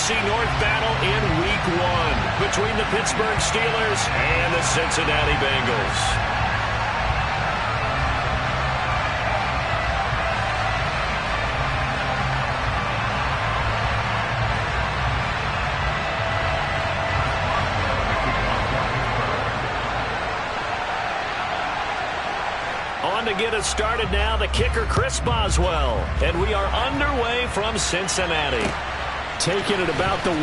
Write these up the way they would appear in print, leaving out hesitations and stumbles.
NFC North battle in Week 1 between the Pittsburgh Steelers and the Cincinnati Bengals. To get us started now, the kicker, Chris Boswell. And we are underway from Cincinnati. Taking it about the 1.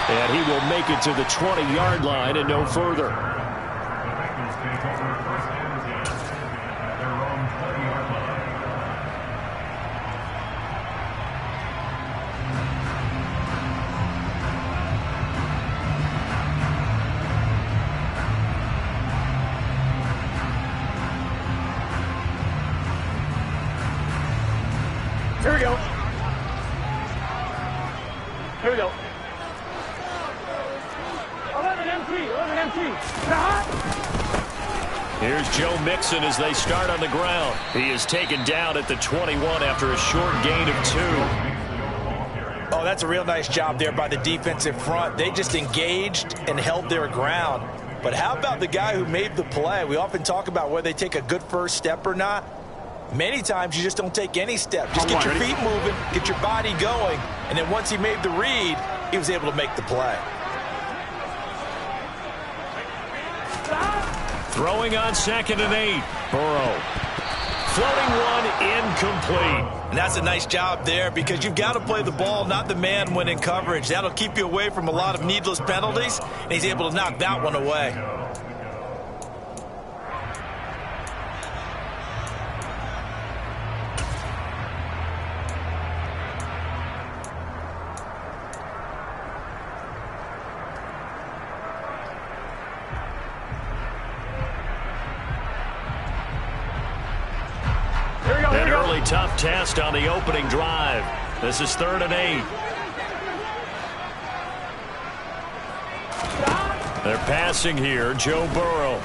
And he will make it to the 20-yard line and no further. Here we go. Here we go. 11 M3. Here's Joe Mixon as they start on the ground. He is taken down at the 21 after a short gain of 2. Oh, that's a real nice job there by the defensive front. They just engaged and held their ground. But how about the guy who made the play? We often talk about whether they take a good first step or not. Many times you just don't take any step. Just get your feet moving, get your body going, and then once he made the read, he was able to make the play. Throwing on 2nd and 8. Burrow. Floating one, incomplete. And that's a nice job there because you've got to play the ball, not the man when in coverage. That'll keep you away from a lot of needless penalties, and he's able to knock that one away. An early tough test on the opening drive. This is 3rd and 8. They're passing here. Joe Burrow.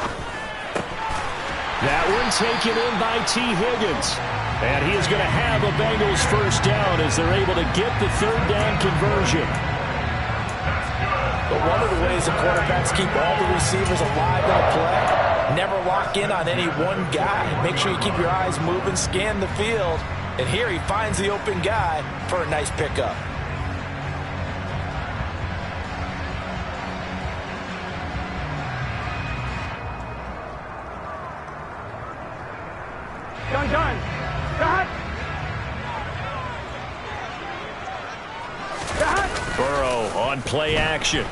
That one taken in by T. Higgins. And he is going to have a Bengals first down as they're able to get the 3rd down conversion. But one of the ways the quarterbacks keep all the receivers alive in a play, never lock in on any one guy. Make sure you keep your eyes moving, scan the field. And here he finds the open guy for a nice pickup. Done. Burrow on play action.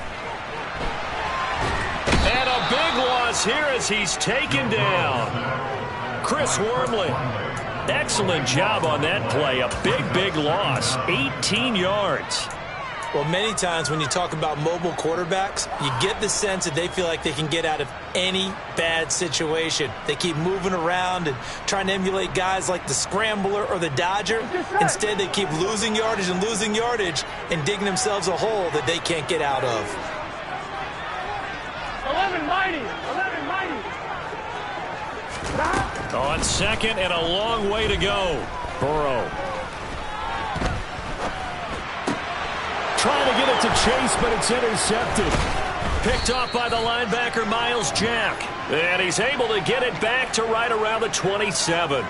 And a big loss here as he's taken down. Chris Wormley. Excellent job on that play. A big loss. 18 yards. Well, many times when you talk about mobile quarterbacks, you get the sense that they feel like they can get out of any bad situation. They keep moving around and trying to emulate guys like the Scrambler or the Dodger. Instead, they keep losing yardage and digging themselves a hole that they can't get out of. 11 mighty. On 2nd and a long way to go. Burrow. Trying to get it to Chase, but it's intercepted. Picked off by the linebacker, Miles Jack. And he's able to get it back to right around the 27.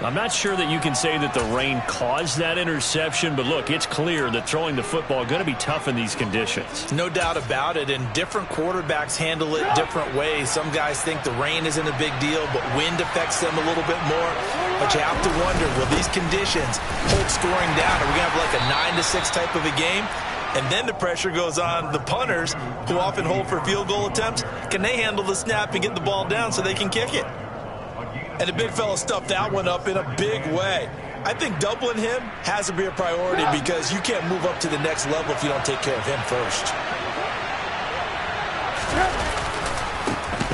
I'm not sure that you can say that the rain caused that interception, but look, it's clear that throwing the football is going to be tough in these conditions. No doubt about it, and different quarterbacks handle it different ways. Some guys think the rain isn't a big deal, but wind affects them a little bit more. But you have to wonder, will these conditions hold scoring down? Are we going to have like a 9-6 type of a game? And then the pressure goes on the punters, who often hold for field goal attempts. Can they handle the snap and get the ball down so they can kick it? And the big fella stuffed that one up in a big way. I think doubling him has to be a priority because you can't move up to the next level if you don't take care of him first.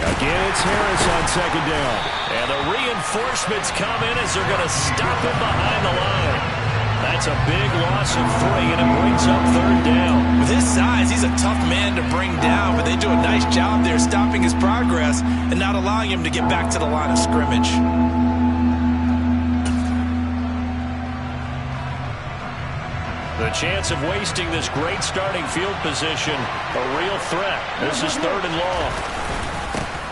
Again, it's Harris on 2nd down. And the reinforcements come in as they're going to stop him behind the line. That's a big loss of 3, and it brings up 3rd down. With his size, he's a tough man to bring down, but they do a nice job there stopping his progress and not allowing him to get back to the line of scrimmage. The chance of wasting this great starting field position, a real threat. This is 3rd and long.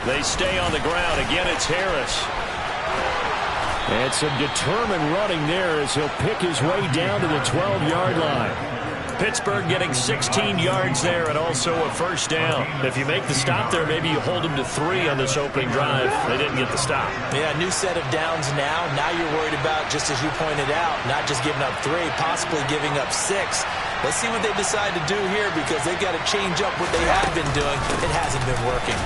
They stay on the ground. Again, it's Harris. And some determined running there as he'll pick his way down to the 12-yard line. Pittsburgh getting 16 yards there and also a first down. If you make the stop there, maybe you hold them to 3 on this opening drive. They didn't get the stop. Yeah, new set of downs now. Now you're worried about, just as you pointed out, not just giving up 3, possibly giving up 6. Let's see what they decide to do here because they've got to change up what they have been doing. It hasn't been working.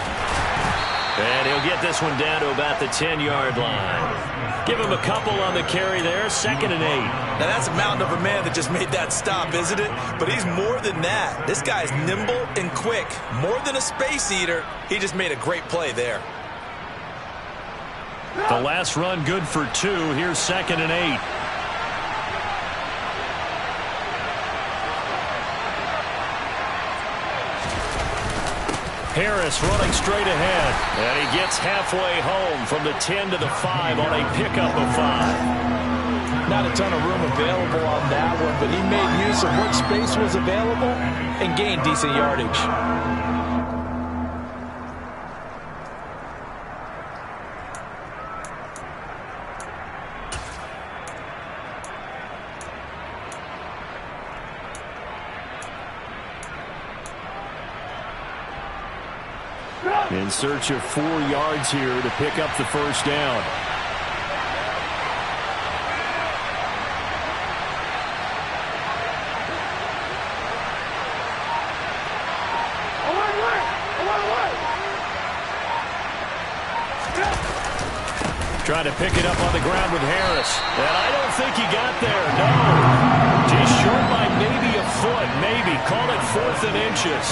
And he'll get this one down to about the 10-yard line. Give him a couple on the carry there, 2nd and 8. Now, that's a mountain of a man that just made that stop, isn't it? But he's more than that. This guy's nimble and quick. More than a space eater. He just made a great play there. The last run good for 2. Here's 2nd and 8. Harris running straight ahead, and he gets halfway home from the 10 to the 5 on a pickup of 5. Not a ton of room available on that one, but he made use of what space was available and gained decent yardage. In search of 4 yards here to pick up the first down. Trying to pick it up on the ground with Harris. And I don't think he got there, no. Just short by maybe a foot, maybe. Call it 4th and inches.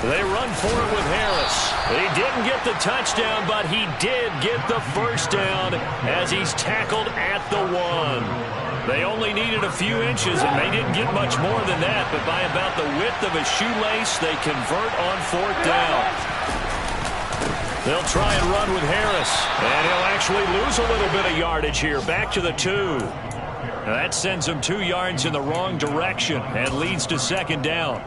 They run for it with Harris. He didn't get the touchdown, but he did get the first down as he's tackled at the 1. They only needed a few inches, and they didn't get much more than that, but by about the width of a shoelace, they convert on 4th down. They'll try and run with Harris, and he'll actually lose a little bit of yardage here, back to the 2. Now that sends him 2 yards in the wrong direction and leads to 2nd down.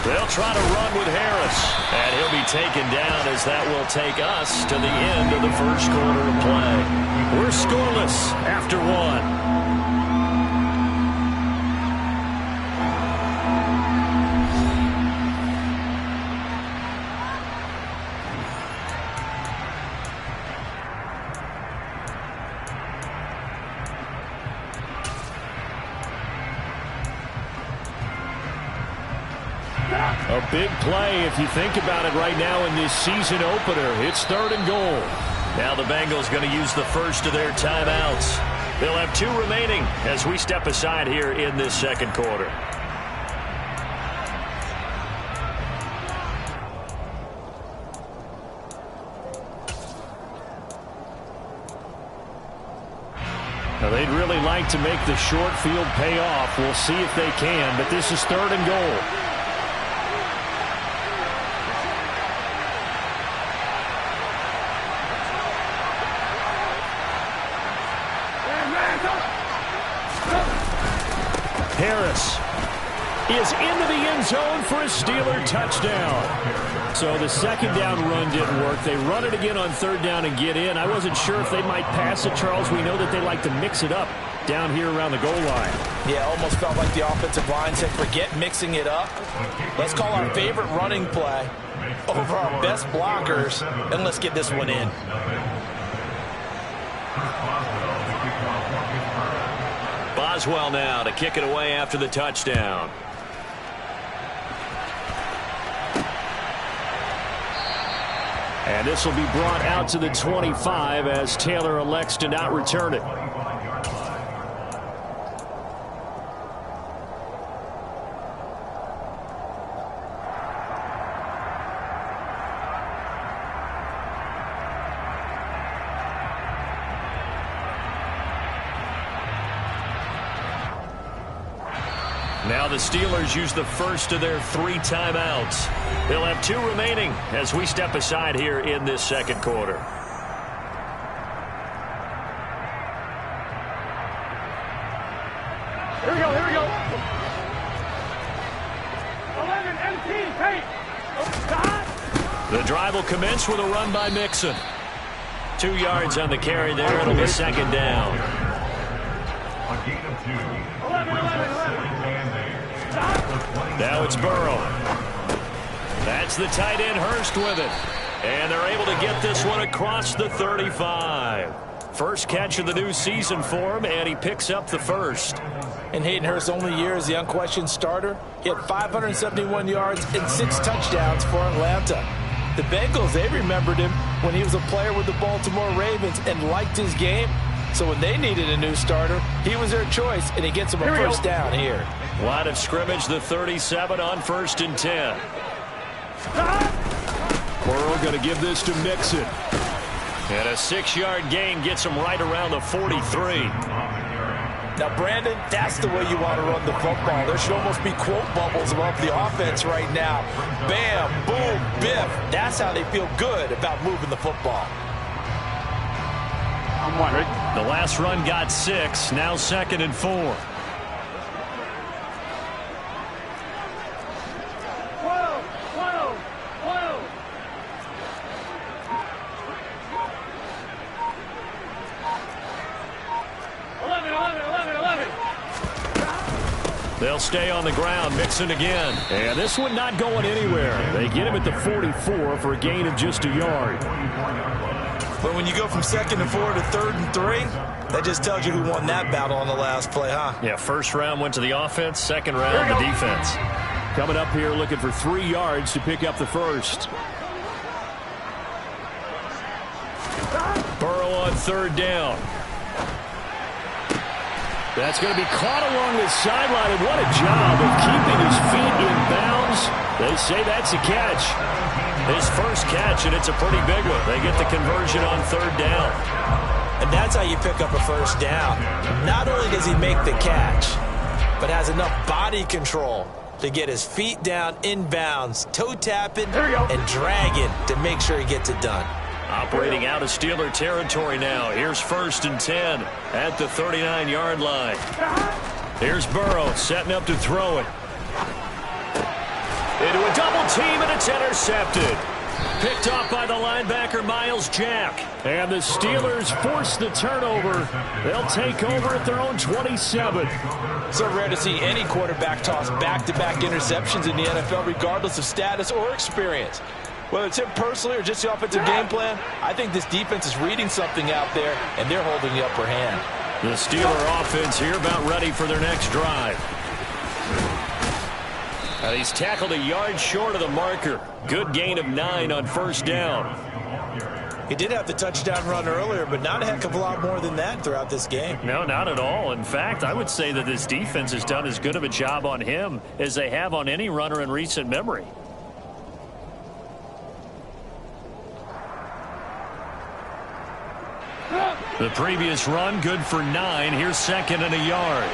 They'll try to run with Harris, and he'll be taken down as that will take us to the end of the first quarter of play. We're scoreless after 1. A big play if you think about it right now in this season opener. It's 3rd and goal. Now the Bengals going to use the first of their timeouts. They'll have 2 remaining as we step aside here in this second quarter. Now they'd really like to make the short field pay off. We'll see if they can, but this is 3rd and goal. Harris is into the end zone for a Steeler touchdown. So the 2nd down run didn't work. They run it again on 3rd down and get in. I wasn't sure if they might pass it, Charles. We know that they like to mix it up down here around the goal line. Yeah, almost felt like the offensive line said, forget mixing it up. Let's call our favorite running play over our best blockers, and let's get this one in. Boswell now to kick it away after the touchdown. And this will be brought out to the 25 as Taylor elects to not return it. Now the Steelers use the first of their 3 timeouts. They'll have 2 remaining as we step aside here in this second quarter. Here we go, here we go. 11 MT, paint. The drive will commence with a run by Mixon. 2 yards on the carry there. It'll be second down. A gain of 2. 11. Now it's Burrow. That's the tight end Hurst with it. And they're able to get this one across the 35. First catch of the new season for him, and he picks up the first. In Hayden Hurst's only year as the unquestioned starter, he had 571 yards and 6 touchdowns for Atlanta. The Bengals, they remembered him when he was a player with the Baltimore Ravens and liked his game. So when they needed a new starter, he was their choice, and he gets them a first down here. Line of scrimmage, the 37 on 1st and 10. Burrow going to give this to Mixon. And a 6-yard gain gets him right around the 43. Now, Brandon, that's the way you want to run the football. There should almost be quote bubbles above the offense right now. Bam, boom, biff. That's how they feel good about moving the football. I'm one, ready? The last run got 6, now 2nd and 4. 11. They'll stay on the ground. Mixon again. And this one not going anywhere. They get him at the 44 for a gain of just a yard. But when you go from 2nd and 4 to 3rd and 3, that just tells you who won that battle on the last play, huh? Yeah, first round went to the offense, second round the defense. Coming up here looking for 3 yards to pick up the first. Burrow on 3rd down. That's going to be caught along the sideline, and what a job of keeping his feet in bounds. They say that's a catch. His first catch, and it's a pretty big one. They get the conversion on 3rd down. And that's how you pick up a first down. Not only does he make the catch, but has enough body control to get his feet down in bounds, toe tapping and dragging to make sure he gets it done. Operating out of Steeler territory now. Here's 1st and 10 at the 39-yard line. Here's Burrow setting up to throw it. Into a double team, and it's intercepted. Picked off by the linebacker, Miles Jack. And the Steelers force the turnover. They'll take over at their own 27. So rare to see any quarterback toss back-to-back interceptions in the NFL, regardless of status or experience. Whether it's him personally or just the offensive game plan, I think this defense is reading something out there, and they're holding the upper hand. The Steeler offense here about ready for their next drive. Now he's tackled a yard short of the marker. Good gain of 9 on 1st down. He did have the touchdown run earlier, but not a heck of a lot more than that throughout this game. No, not at all. In fact, I would say that this defense has done as good of a job on him as they have on any runner in recent memory. The previous run, good for 9. Here's 2nd and a yard.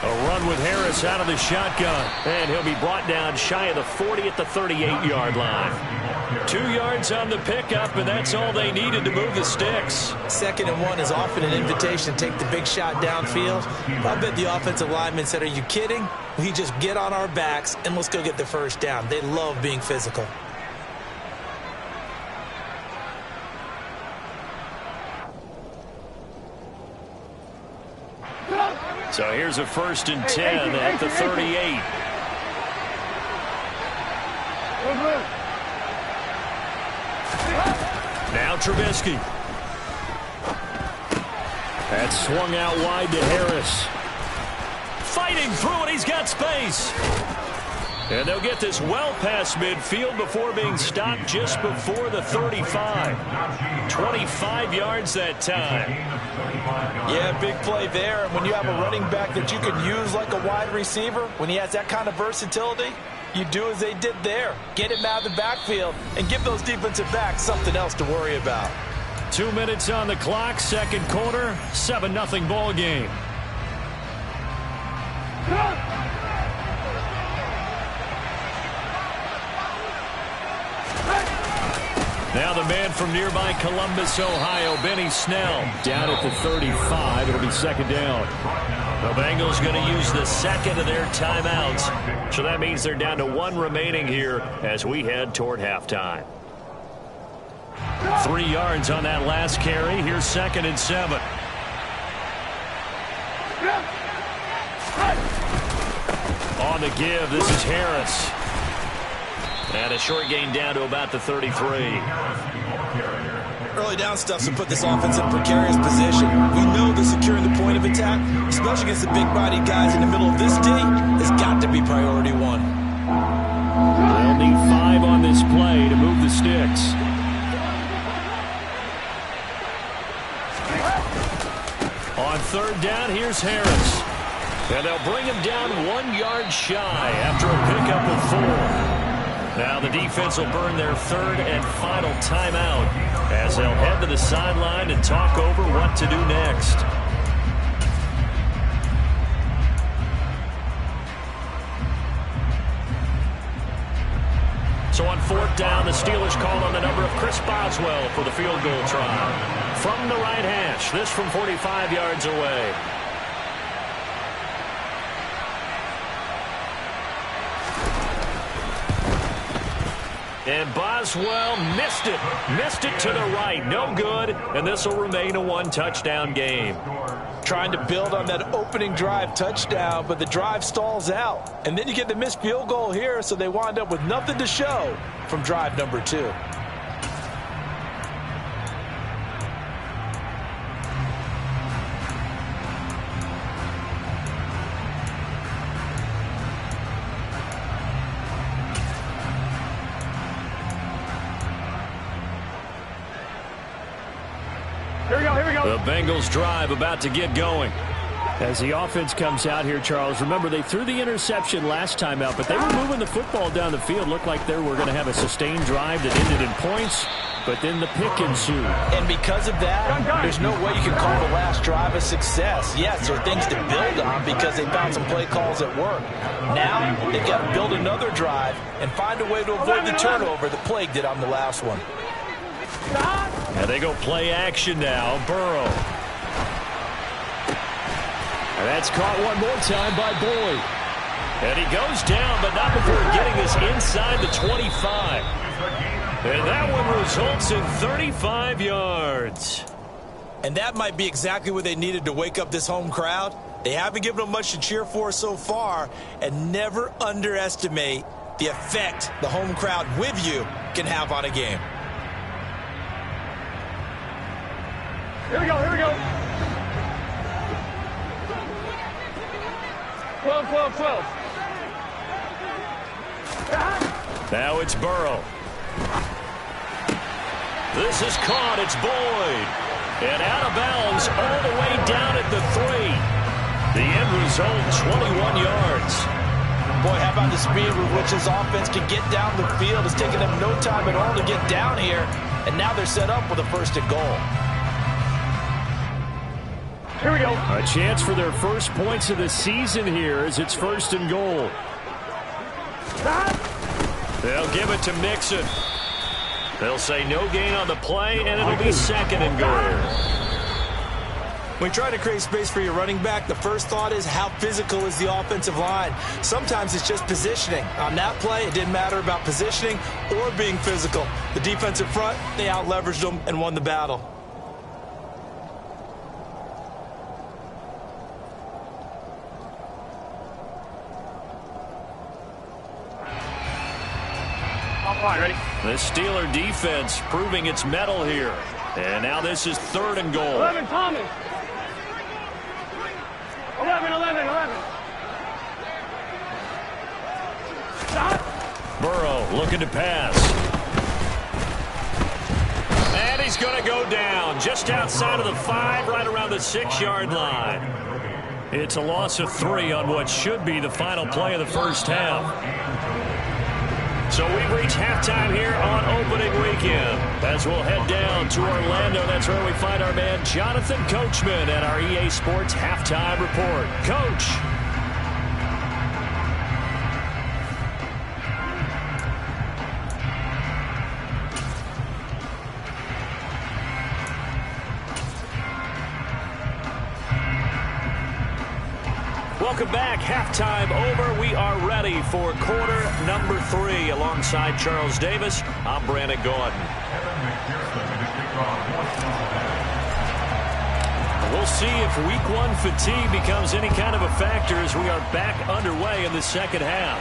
A run with Harris out of the shotgun. And he'll be brought down shy of the 40 at the 38-yard line. 2 yards on the pickup, and that's all they needed to move the sticks. 2nd and 1 is often an invitation to take the big shot downfield. I bet the offensive lineman said, "Are you kidding? We just get on our backs and let's go get the first down." They love being physical. So here's a 1st and 10 at the 38. Now Trubisky. That's swung out wide to Harris. Fighting through it, he's got space. And they'll get this well past midfield before being stopped just before the 35. 25 yards that time. Yeah, big play there. And when you have a running back that you can use like a wide receiver, when he has that kind of versatility, you do as they did there. Get him out of the backfield and give those defensive backs something else to worry about. 2 minutes on the clock, second quarter, 7-0 ball game. Now the man from nearby Columbus, Ohio, Benny Snell, down at the 35. It'll be second down. The Bengals going to use the second of their timeouts. So that means they're down to one remaining here as we head toward halftime. 3 yards on that last carry. Here's 2nd and 7. On the give, this is Harris. And a short gain down to about the 33. Early down stuff to put this offense in a precarious position. We know that securing the point of attack, especially against the big-bodied guys in the middle of this D, has got to be priority one. They'll need 5 on this play to move the sticks. On 3rd down, here's Harris. And they'll bring him down 1 yard shy after a pickup of 4. Now the defense will burn their 3rd and final timeout as they'll head to the sideline and talk over what to do next. So on 4th down, the Steelers call on the number of Chris Boswell for the field goal try. From the right hash, this from 45 yards away. And Boswell missed it to the right. No good, and this will remain a 1-touchdown game. Trying to build on that opening drive touchdown, but the drive stalls out. And then you get the missed field goal here, so they wind up with nothing to show from drive number 2. The Bengals drive about to get going. As the offense comes out here, Charles, remember they threw the interception last time out, but they were moving the football down the field. Looked like they were going to have a sustained drive that ended in points, but then the pick ensued. And because of that, there's no way you can call the last drive a success. Yes, there are things to build on because they found some play calls that work. Now they've got to build another drive and find a way to avoid the turnover that plagued it on the last one. And they go play action now. Burrow. And that's caught one more time by Boyd. And he goes down, but not before getting this inside the 25. And that one results in 35 yards. And that might be exactly what they needed to wake up this home crowd. They haven't given them much to cheer for so far, and never underestimate the effect the home crowd with you can have on a game. Here we go, here we go. 12, 12, 12. Now it's Burrow. This is caught. It's Boyd. And out of bounds all the way down at the 3. The end result, 21 yards. Boy, how about the speed with which this offense can get down the field? It's taken them no time at all to get down here. And now they're set up with a 1st and goal. Here we go. A chance for their first points of the season here as it's 1st and goal. They'll give it to Mixon. They'll say no gain on the play, and it'll be 2nd and goal. When you try to create space for your running back, the first thought is how physical is the offensive line. Sometimes it's just positioning. On that play, it didn't matter about positioning or being physical. The defensive front, they out-leveraged them and won the battle. All right, ready? The Steeler defense proving its mettle here. And now this is 3rd and goal. 11, Thomas. 11, 11, 11. Stop. Burrow looking to pass. And he's going to go down just outside of the 5, right around the 6-yard line. It's a loss of 3 on what should be the final play of the first half. So we've reached halftime here on opening weekend. As we'll head down to Orlando, that's where we find our man Jonathan Coachman at our EA Sports Halftime Report. Coach. Welcome back. Halftime over. We are ready for quarter number 3. Alongside Charles Davis, I'm Brandon Gordon. We'll see if week 1 fatigue becomes any kind of a factor as we are back underway in the second half.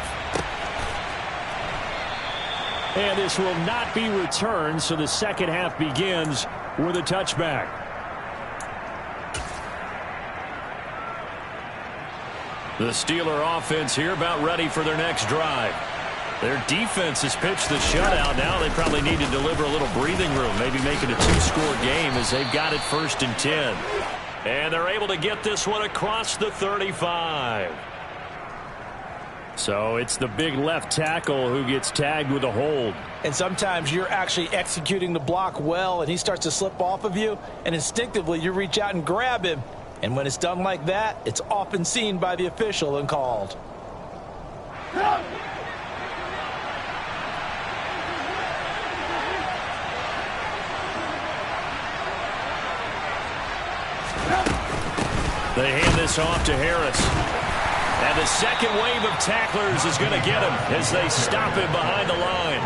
And this will not be returned, so the second half begins with a touchback. The Steeler offense here about ready for their next drive. Their defense has pitched the shutout. Now they probably need to deliver a little breathing room, maybe make it a 2-score game as they've got it 1st and 10. And they're able to get this one across the 35. So it's the big left tackle who gets tagged with a hold. And sometimes you're actually executing the block well, and he starts to slip off of you, and instinctively you reach out and grab him. And when it's done like that, it's often seen by the official and called. They hand this off to Harris. And the second wave of tacklers is going to get him as they stop him behind the line.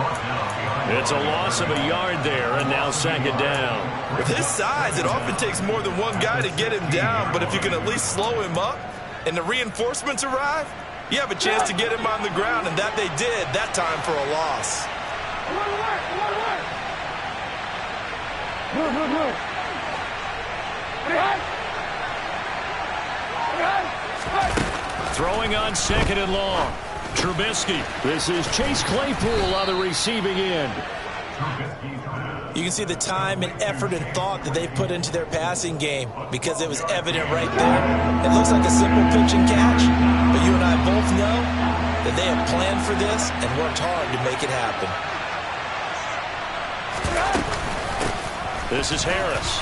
It's a loss of a yard there, and now 2nd down. With his size, it often takes more than one guy to get him down, but if you can at least slow him up and the reinforcements arrive, you have a chance to get him on the ground, and that they did that time for a loss. Throwing on 2nd and long. Trubisky. This is Chase Claypool on the receiving end. You can see the time and effort and thought that they put into their passing game because it was evident right there. It looks like a simple pitch and catch, but you and I both know that they have planned for this and worked hard to make it happen. This is Harris.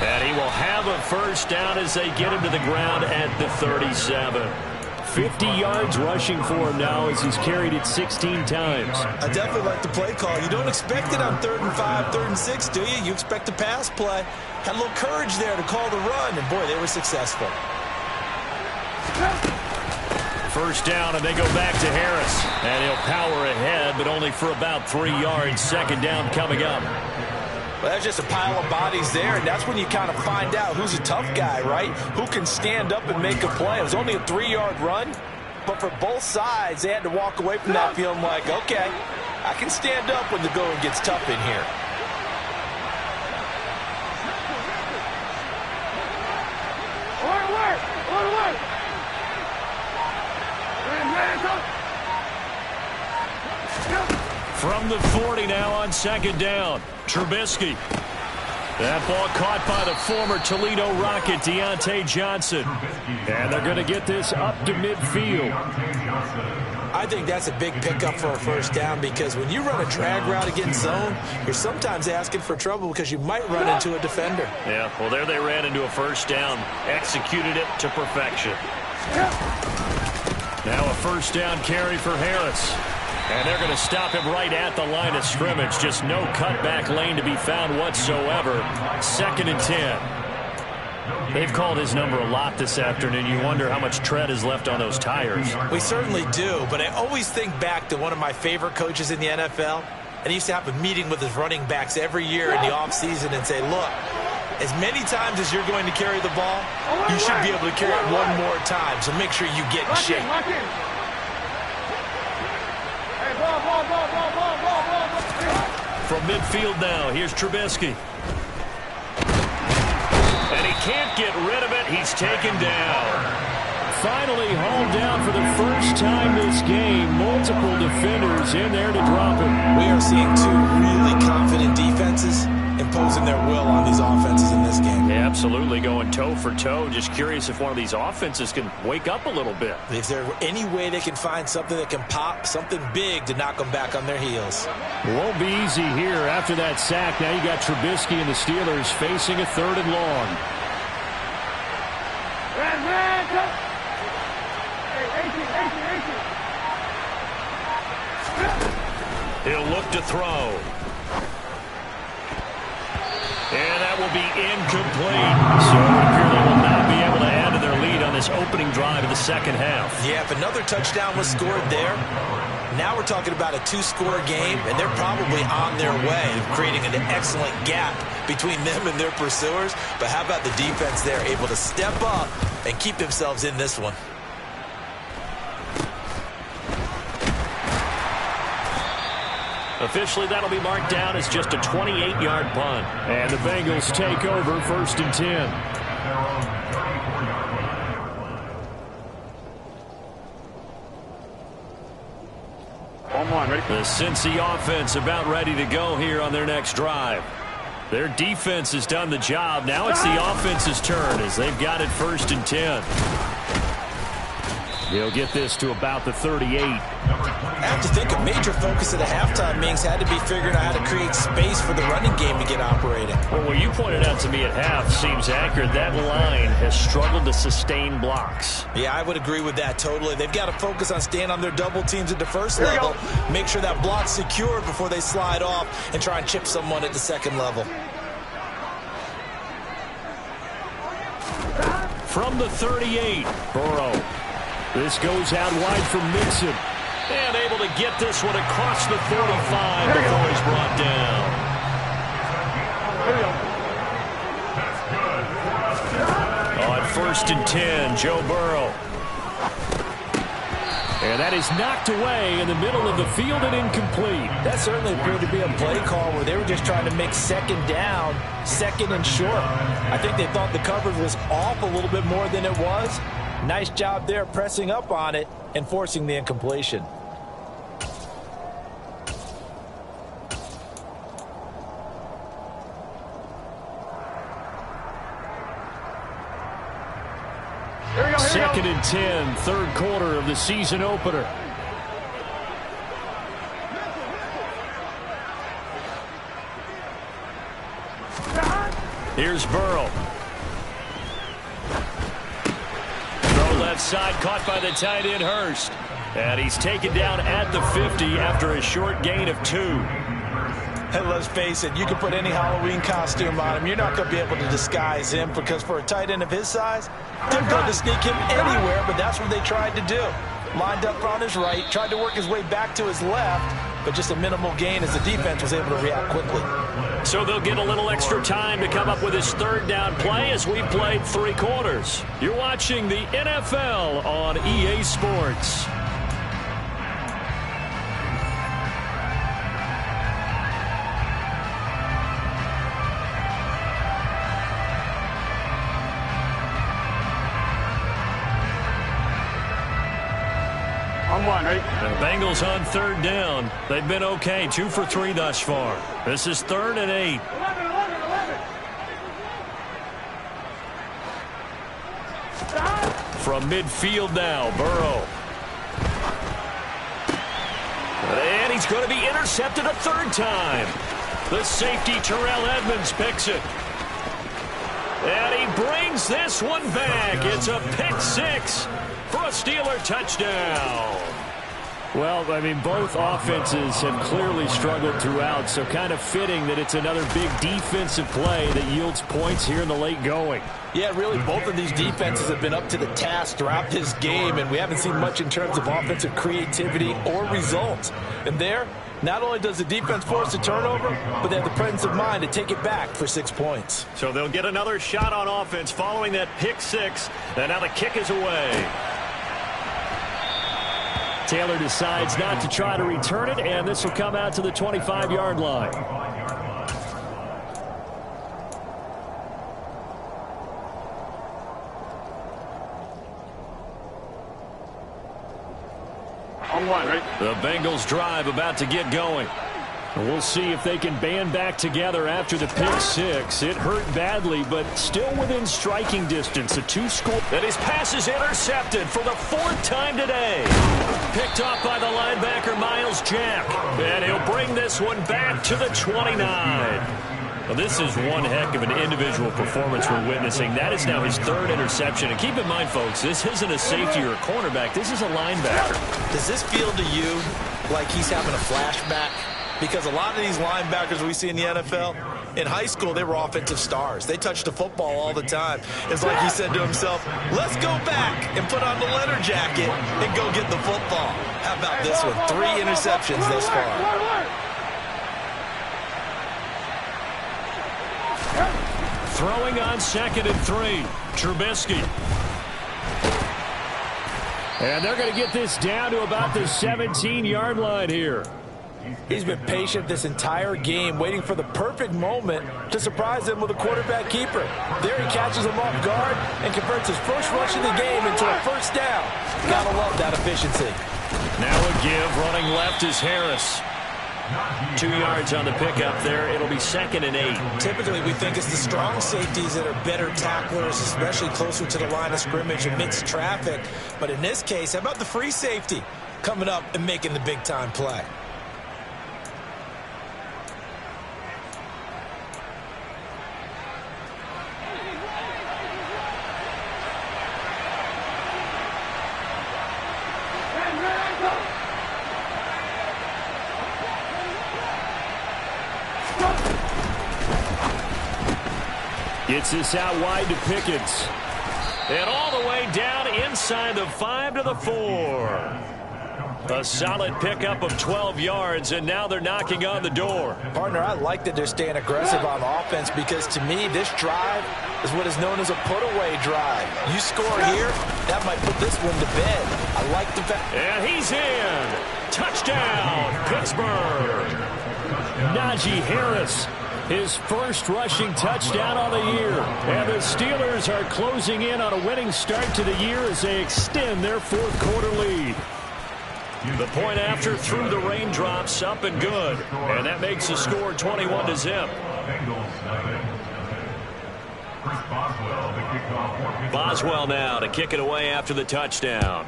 And he will have a 1st down as they get him to the ground at the 37. 50 yards rushing for him now as he's carried it 16 times. I definitely like the play call. You don't expect it on 3rd and 5, 3rd and 6, do you? You expect a pass play. Had a little courage there to call the run, and boy, they were successful. 1st down, and they go back to Harris. And he'll power ahead, but only for about 3 yards. 2nd down coming up. Well, that's just a pile of bodies there, and that's when you kind of find out who's a tough guy, right? Who can stand up and make a play. It was only a 3-yard run, but for both sides, they had to walk away from that feeling like, okay, I can stand up when the going gets tough in here. From the 40 now on 2nd down. Trubisky. That ball caught by the former Toledo Rocket, Deontay Johnson. And they're going to get this up to midfield. I think that's a big pickup for a 1st down because when you run a drag route against zone, you're sometimes asking for trouble because you might run into a defender. Yeah, well, there they ran into a 1st down. Executed it to perfection. Now a 1st down carry for Harris. And they're going to stop him right at the line of scrimmage. Just no cutback lane to be found whatsoever. 2nd and 10. They've called his number a lot this afternoon. You wonder how much tread is left on those tires. We certainly do, but I always think back to one of my favorite coaches in the NFL. And he used to have a meeting with his running backs every year in the offseason and say, look, as many times as you're going to carry the ball, you should be able to carry it one more time. So make sure you get in shape. From midfield now, here's Trubisky. And he can't get rid of it. He's taken down. Finally hauled down for the 1st time this game. Multiple defenders in there to drop him. We are seeing 2 really confident defenses imposing their will on these offenses in this game. Yeah, absolutely, going toe for toe. Just curious if one of these offenses can wake up a little bit. Is there any way they can find something that can pop, something big to knock them back on their heels? It won't be easy here after that sack. Now you got Trubisky and the Steelers facing a 3rd and long. He'll look to throw. And that will be incomplete. So it would appear they will not be able to add to their lead on this second half. Yeah, if another touchdown was scored there, now we're talking about a two-score game, and they're probably on their way of creating an excellent gap between them and their pursuers. But how about the defense there, able to step up and keep themselves in this one? Officially, that'll be marked down as just a 28-yard punt. And the Bengals take over 1st and 10. Ready? The Cincy offense about ready to go here on their next drive. Their defense has done the job. Now it's the offense's turn as they've got it 1st and 10. They'll get this to about the 38. I have to think a major focus of the halftime meetings had to be figuring out how to create space for the running game to get operating. Well, what you pointed out to me at half seems accurate. That line has struggled to sustain blocks. Yeah, I would agree with that totally. They've got to focus on staying on their double teams at the first level, make sure that block's secured before they slide off and try and chip someone at the second level. From the 38, Burrow. This goes out wide for Mixon. And able to get this one across the 45 before he's brought down. On 1st and 10, Joe Burrow. And that is knocked away in the middle of the field and incomplete. That certainly appeared to be a play call where they were just trying to make second down, second and short. I think they thought the coverage was off a little bit more than it was. Nice job there pressing up on it and forcing the incompletion. Second and 10, third quarter of the season opener. Here's Burrow. Throw left side, caught by the tight end Hurst. And he's taken down at the 50 after a short gain of 2. And let's face it, you can put any Halloween costume on him. You're not going to be able to disguise him because for a tight end of his size, difficult to sneak him anywhere, but that's what they tried to do. Lined up on his right, tried to work his way back to his left, but just a minimal gain as the defense was able to react quickly. So they'll get a little extra time to come up with his third down play as we played 3 quarters. You're watching the NFL on EA Sports. Ready? The Bengals on third down. They've been okay, 2 for 3 thus far. This is 3rd and 8. 11. From midfield now, Burrow. And he's going to be intercepted a 3rd time. The safety, Terrell Edmonds, picks it. And he brings this one back. It's a pick 6 for a Steeler touchdown. Well, I mean, both offenses have clearly struggled throughout, so kind of fitting that it's another big defensive play that yields points here in the late going. Yeah, really, both of these defenses have been up to the task throughout this game, and we haven't seen much in terms of offensive creativity or results. And there, not only does the defense force a turnover, but they have the presence of mind to take it back for 6 points. So they'll get another shot on offense following that pick 6, and now the kick is away. Taylor decides not to try to return it, and this will come out to the 25-yard line. Ready? The Bengals drive about to get going. We'll see if they can band back together after the pick 6. It hurt badly, but still within striking distance. A 2-score. And his pass is intercepted for the 4th time today. Picked off by the linebacker, Miles Jack. And he'll bring this one back to the 29. Well, this is one heck of an individual performance we're witnessing. That is now his 3rd interception. And keep in mind, folks, this isn't a safety or a cornerback. This is a linebacker. Does this feel to you like he's having a flashback? Because a lot of these linebackers we see in the NFL, In high school, they were offensive stars. They touched the football all the time. It's like he said to himself, let's go back and put on the leather jacket and go get the football. How about this one? 3 interceptions thus far. Throwing on 2nd and 3. Trubisky. And they're going to get this down to about the 17-yard line here. He's been patient this entire game, waiting for the perfect moment to surprise them with a quarterback keeper. There he catches him off guard and converts his first rush of the game into a first down. Gotta love that efficiency. Now a give. Running left is Harris. 2 yards on the pickup there. It'll be 2nd and 8. Typically, we think it's the strong safeties that are better tacklers, especially closer to the line of scrimmage amidst traffic. But in this case, how about the free safety coming up and making the big-time play? Gets this out wide to Pickens. And all the way down inside the 5 to the 4. A solid pickup of 12 yards, and now they're knocking on the door. Partner, I like that they're staying aggressive on offense because, to me, this drive is what is known as a put-away drive. You score here, that might put this one to bed. I like the fact. And he's in. Touchdown, Pittsburgh. Najee Harris, his first rushing touchdown on the year. And the Steelers are closing in on a winning start to the year as they extend their 4th quarter lead. The point after through the raindrops, up and good. And that makes the score 21-0. Boswell now to kick it away after the touchdown.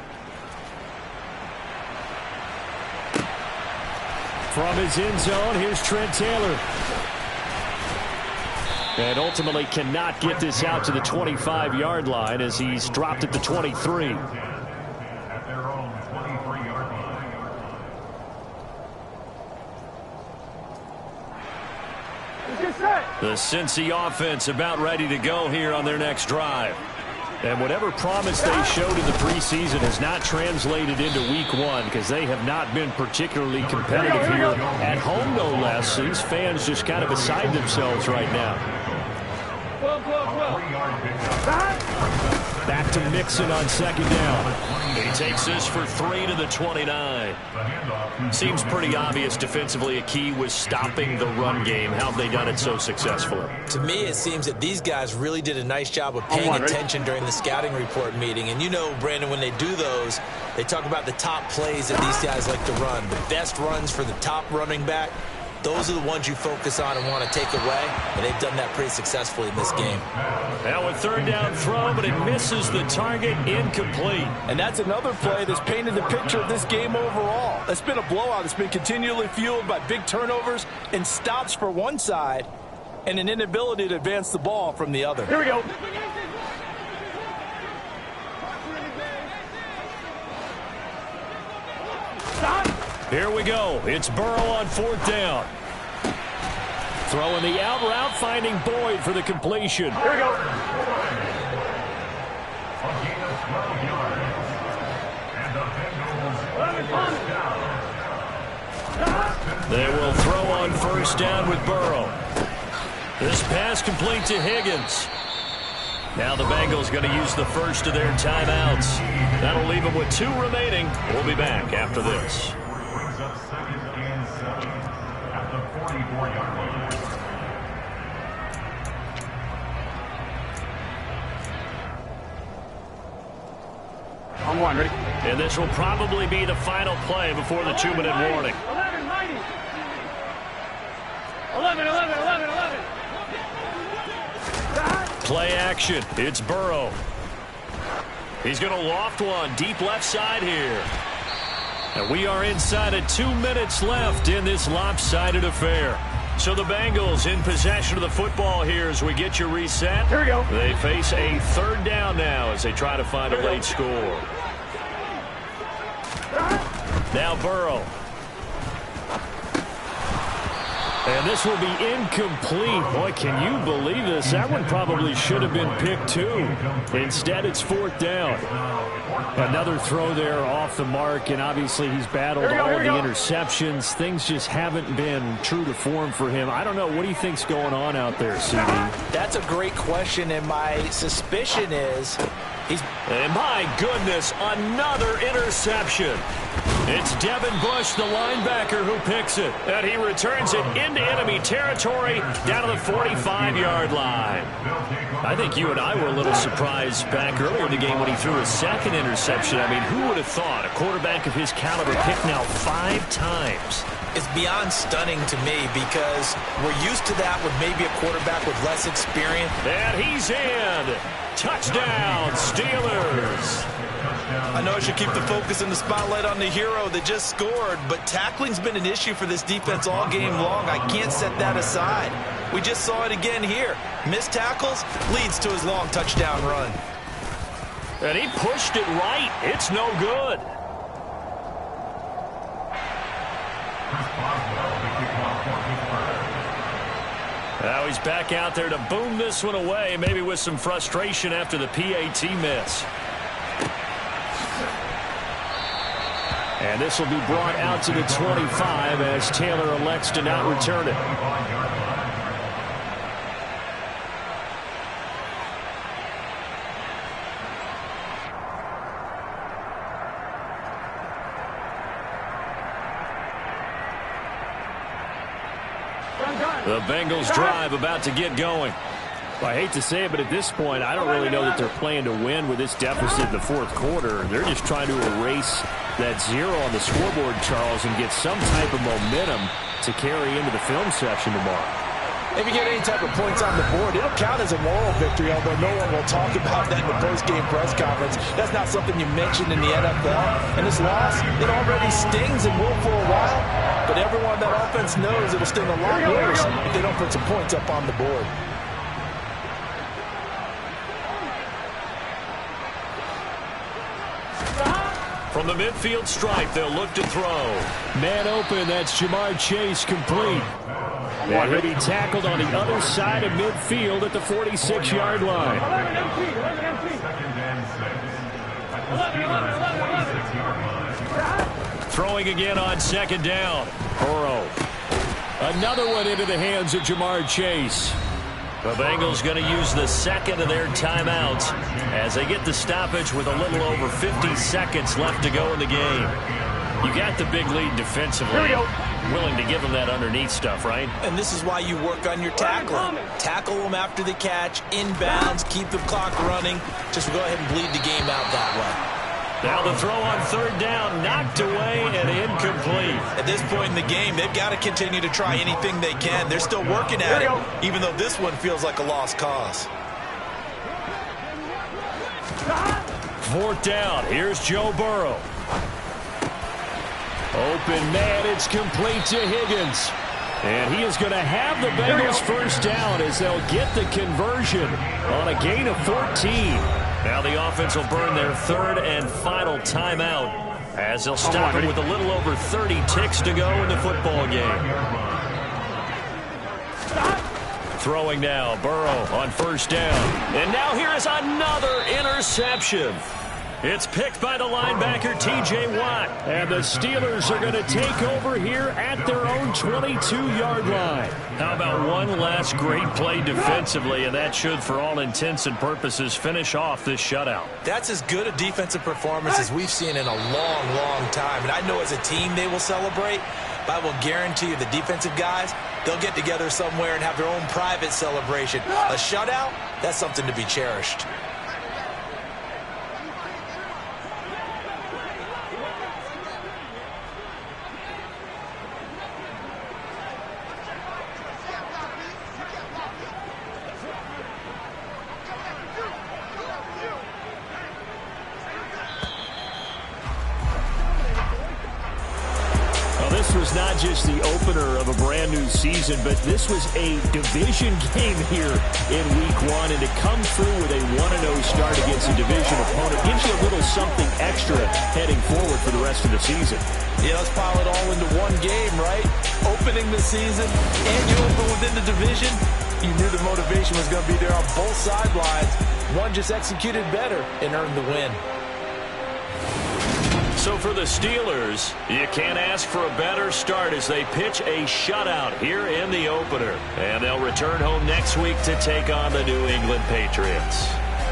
From his end zone, here's Trent Taylor. And ultimately cannot get this out to the 25-yard line as he's dropped at the 23. The Cincy offense about ready to go here on their next drive. And whatever promise they showed in the preseason has not translated into week 1 because they have not been particularly competitive here at home, no less. These fans just kind of beside themselves right now. Back to Mixon on 2nd down. He takes this for 3 to the 29. Seems pretty obvious defensively a key was stopping the run game. How have they done it so successfully? To me, it seems that these guys really did a nice job of paying attention during the scouting report meeting. And you know, Brandon, when they do those, they talk about the top plays that these guys like to run. The best runs for the top running back. Those are the ones you focus on and want to take away, and they've done that pretty successfully in this game. Now a 3rd down throw, but it misses the target, incomplete. And that's another play that's painted the picture of this game overall. It's been a blowout. It's been continually fueled by big turnovers and stops for one side and an inability to advance the ball from the other. Here we go. Here we go. It's Burrow on 4th down. Throwing the out route, finding Boyd for the completion. Here we go. They will throw on 1st down with Burrow. This pass complete to Higgins. Now the Bengals going to use the first of their timeouts. That'll leave them with 2 remaining. We'll be back after this. Brings up 2nd and 7 at the 44-yard line. On 1, ready? And this will probably be the final play before the 2-minute warning. 11, mighty. 11. Play action. It's Burrow. He's going to loft one deep left side here. And we are inside of 2 minutes left in this lopsided affair. So the Bengals in possession of the football here as we get you reset. Here we go. They face a 3rd down now as they try to find a late score. Now Burrow. And this will be incomplete. Boy, can you believe this? That one probably should have been picked too. Instead, it's 4th down. Another throw there off the mark, and obviously he's battled all of the interceptions. Things just haven't been true to form for him. I don't know. What do you think's going on out there, CD? That's a great question, and my suspicion is And my goodness, another interception. It's Devin Bush, the linebacker, who picks it. And he returns it into enemy territory down to the 45-yard line. I think you and I were a little surprised back earlier in the game when he threw his second interception. I mean, who would have thought a quarterback of his caliber picked now 5 times? It's beyond stunning to me because we're used to that with maybe a quarterback with less experience. And he's in. Touchdown, Steelers. I know I should keep the focus and the spotlight on the hero that just scored, but tackling's been an issue for this defense all game long. I can't set that aside. We just saw it again here. Missed tackles leads to his long touchdown run. And he pushed it right. It's no good. Now he's back out there to boom this one away, maybe with some frustration after the PAT miss. And this will be brought out to the 25 as Taylor elects to not return it. The Bengals drive about to get going. Well, I hate to say it, but at this point, I don't really know that they're playing to win with this deficit in the 4th quarter. They're just trying to erase that 0 on the scoreboard, Charles, and get some type of momentum to carry into the film session tomorrow. If you get any type of points on the board, it'll count as a moral victory, although no one will talk about that in the post-game press conference. That's not something you mentioned in the NFL. And this loss, it already stings and will for a while, but everyone on that offense knows it'll sting a lot worse if they don't put some points up on the board. From the midfield stripe, they'll look to throw. Man open, that's Jamar Chase complete. And he'll be tackled on the other side of midfield at the 46-yard line. Throwing again on 2nd down. Burrow. Another one into the hands of Jamar Chase. The Bengals going to use the second of their timeouts as they get the stoppage with a little over 50 seconds left to go in the game. You got the big lead defensively. Willing to give them that underneath stuff, right? And this is why you work on your tackling. Tackle them after the catch, inbounds, keep the clock running. Just go ahead and bleed the game out that way. Now the throw on 3rd down, knocked away and incomplete. At this point in the game, they've got to continue to try anything they can. They're still working at it, even though this one feels like a lost cause. 4th down, here's Joe Burrow. Open man, it's complete to Higgins. And he is going to have the Bengals 1st down as they'll get the conversion on a gain of 14. Now the offense will burn their 3rd and final timeout as they'll stop it with a little over 30 ticks to go in the football game. Throwing now, Burrow on 1st down. And now here is another interception. It's picked by the linebacker, T.J. Watt. And the Steelers are going to take over here at their own 22-yard line. How about one last great play defensively, and that should, for all intents and purposes, finish off this shutout. That's as good a defensive performance as we've seen in a long, long time. And I know as a team they will celebrate, but I will guarantee you the defensive guys, they'll get together somewhere and have their own private celebration. A shutout, that's something to be cherished. Was not just the opener of a brand new season, but this was a division game here in week 1, and to come through with a 1-0 start against a division opponent gives you a little something extra heading forward for the rest rest of the season. Yeah, let's pile it all into one game, right? Opening the season, and you open within the division. You knew the motivation was going to be there on both sidelines. One just executed better and earned the win. So for the Steelers, you can't ask for a better start as they pitch a shutout here in the opener. And they'll return home next week to take on the New England Patriots.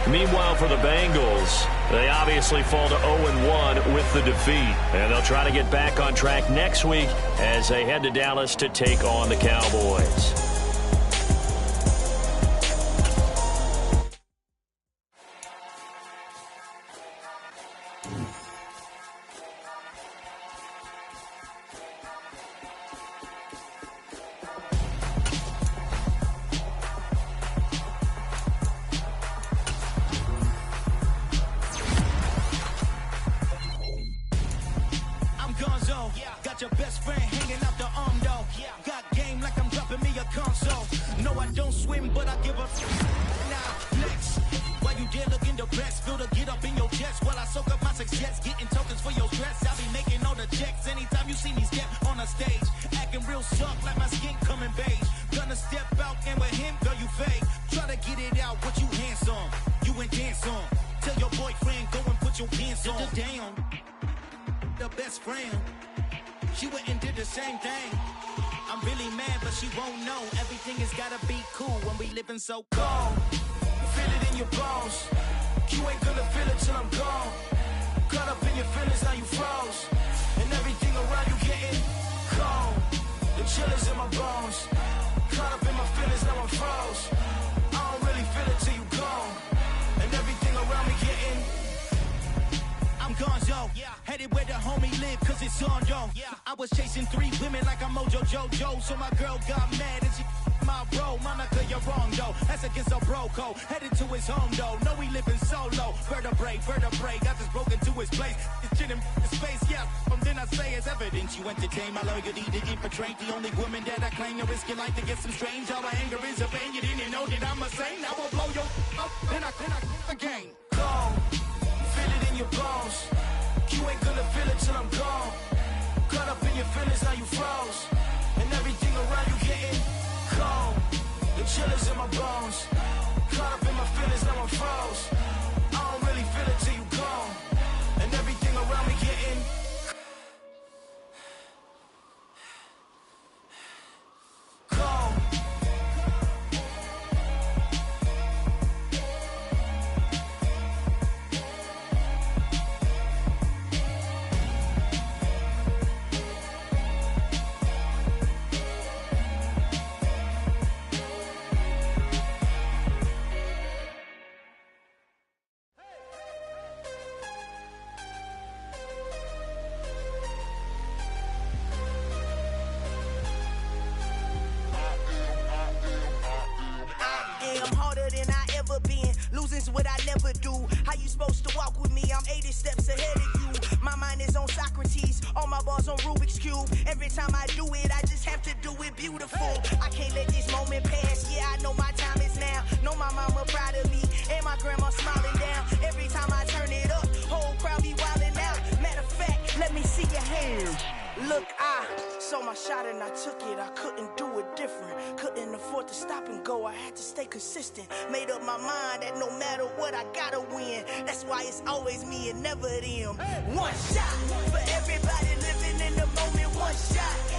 Meanwhile, for the Bengals, they obviously fall to 0-1 with the defeat. And they'll try to get back on track next week as they head to Dallas to take on the Cowboys. So cold, feel it in your bones. You ain't gonna feel it till I'm gone. Caught up in your feelings, now you froze. And everything around you getting cold. The chill is in my bones. Caught up in my feelings, now I'm froze. I don't really feel it till you gone. And everything around me getting I'm gonzo, headed where the homie live, cause it's on, yo. I was chasing 3 women like I'm Mojo Jojo. So my girl got mad and she my bro, Monica, you're wrong, though. That's against a bro code. Headed to his home, though. No, we living solo. Vertebrae. I just broke into his place. It's shit in space, yeah. From then I say it's evidence. You entertain my loyalty to infiltrate the only woman that I claim to risk your life to get some strange. All my anger is a pain. You didn't know that I'm a saint. I will blow your up. Then I again. Cold. Feel it in your bones. You ain't gonna feel it till I'm gone. Caught up in your feelings, now you froze. And everything around you getting cold. The chill is in my bones. Caught up in my feelings, now I'm froze. I don't really feel it till you gone. And everything around me getting cold. Losing's what I never do. How you supposed to walk with me? I'm 80 steps ahead of you. My mind is on Socrates, all my bars on Rubik's Cube. Every time I do it, I just have to do it beautiful. I can't let this moment pass. Yeah, I know my time is now. Know my mama proud of me, and my grandma smiling down. Every time I turn it up, whole crowd be wilding out. Matter of fact, let me see your hands. Look, I saw my shot and I took it. I couldn't do it different. Couldn't afford to stop and go. I had to stay consistent. Made up my mind that no matter what, I gotta win. That's why it's always me and never them. One shot for everybody living in the moment. One shot.